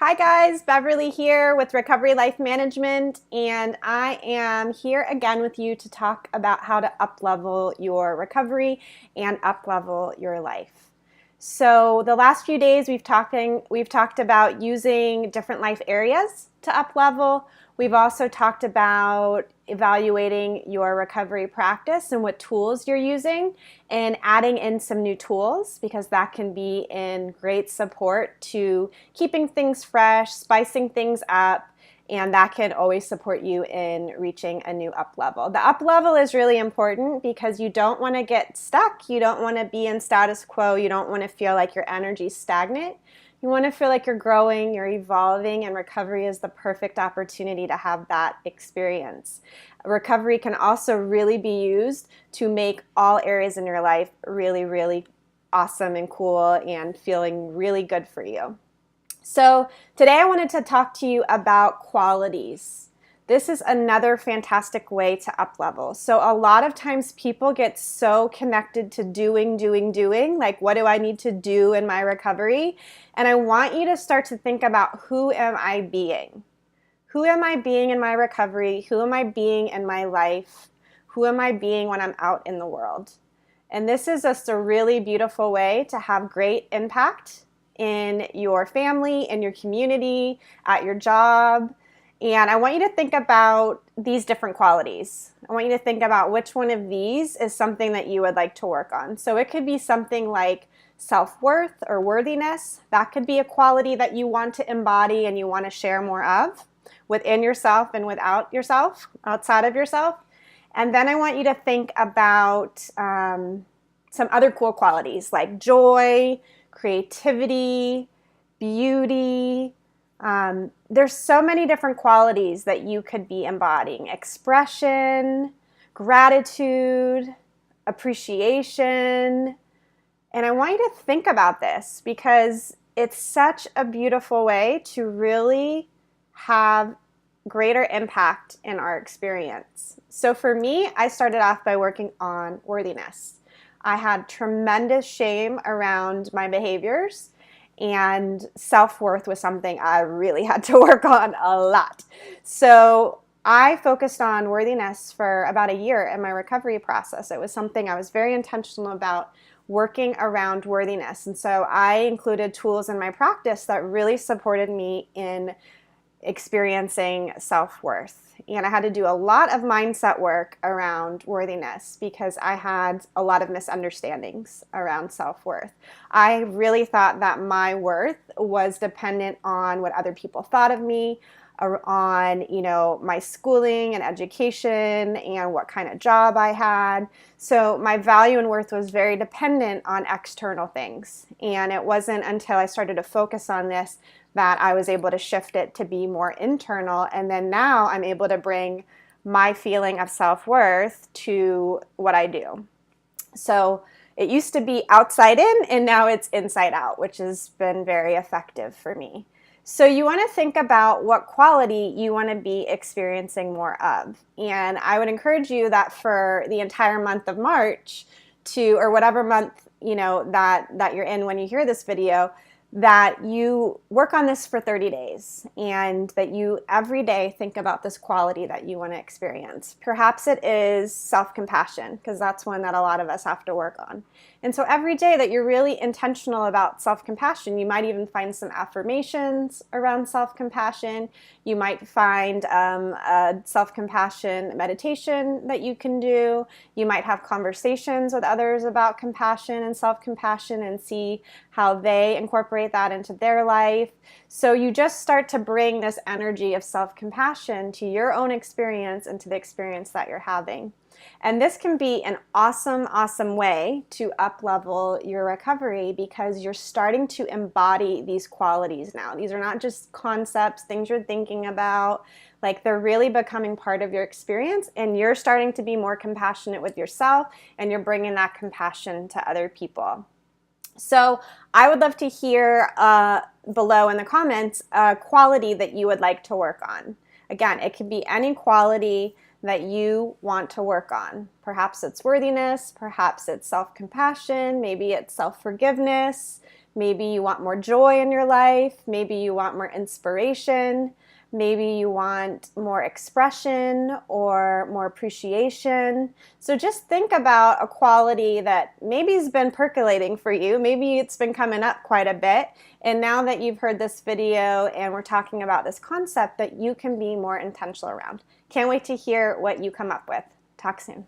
Hi guys, Beverly here with Recovery Life Management, and I am here again with you to talk about how to up-level your recovery and up-level your life. So the last few days we've talked about using different life areas to up-level. We've also talked about evaluating your recovery practice and what tools you're using and adding in some new tools because that can be in great support to keeping things fresh, spicing things up, and that can always support you in reaching a new up level. The up level is really important because you don't want to get stuck. You don't want to be in status quo. You don't want to feel like your energy's stagnant. You want to feel like you're growing, you're evolving, and recovery is the perfect opportunity to have that experience. Recovery can also really be used to make all areas in your life really, really awesome and cool and feeling really good for you. So today I wanted to talk to you about qualities. This is another fantastic way to up-level. So a lot of times people get so connected to doing, like what do I need to do in my recovery? And I want you to start to think about who am I being? Who am I being in my recovery? Who am I being in my life? Who am I being when I'm out in the world? And this is just a really beautiful way to have great impact in your family, in your community, at your job. And I want you to think about these different qualities. I want you to think about which one of these is something that you would like to work on. So it could be something like self-worth or worthiness. That could be a quality that you want to embody and you want to share more of within yourself and without yourself, outside of yourself. And then I want you to think about some other cool qualities like joy, creativity, beauty. There's so many different qualities that you could be embodying. Expression, gratitude, appreciation. And I want you to think about this because it's such a beautiful way to really have greater impact in our experience. So for me, I started off by working on worthiness. I had tremendous shame around my behaviors, and self-worth was something I really had to work on a lot. So I focused on worthiness for about a year in my recovery process. It was something I was very intentional about working around worthiness. And so I included tools in my practice that really supported me in experiencing self-worth. And I had to do a lot of mindset work around worthiness because I had a lot of misunderstandings around self-worth. I really thought that my worth was dependent on what other people thought of me, or on, my schooling and education and what kind of job I had. So my value and worth was very dependent on external things. And it wasn't until I started to focus on this that I was able to shift it to be more internal. And then now I'm able to bring my feeling of self-worth to what I do. So it used to be outside in, and now it's inside out, which has been very effective for me. So you want to think about what quality you want to be experiencing more of. And I would encourage you that for the entire month of March or whatever month, that you're in when you hear this video, that you work on this for 30 days and that you every day think about this quality that you want to experience. Perhaps it is self-compassion, because that's one that a lot of us have to work on. And so every day that you're really intentional about self-compassion, you might even find some affirmations around self-compassion. You might find a self-compassion meditation that you can do. You might have conversations with others about compassion and self-compassion and see how they incorporate that into their life. So you just start to bring this energy of self-compassion to your own experience and to the experience that you're having. And this can be an awesome, awesome way to up-level your recovery because you're starting to embody these qualities now. These are not just concepts, things you're thinking about. Like, they're really becoming part of your experience, and you're starting to be more compassionate with yourself, and you're bringing that compassion to other people. So I would love to hear below in the comments a quality that you would like to work on. Again, it could be any quality that you want to work on. Perhaps it's worthiness, perhaps it's self-compassion, maybe it's self-forgiveness, Maybe you want more joy in your life. Maybe you want more inspiration. Maybe you want more expression or more appreciation. So just think about a quality that maybe has been percolating for you. Maybe it's been coming up quite a bit. And now that you've heard this video and we're talking about this concept, that you can be more intentional around. Can't wait to hear what you come up with. Talk soon.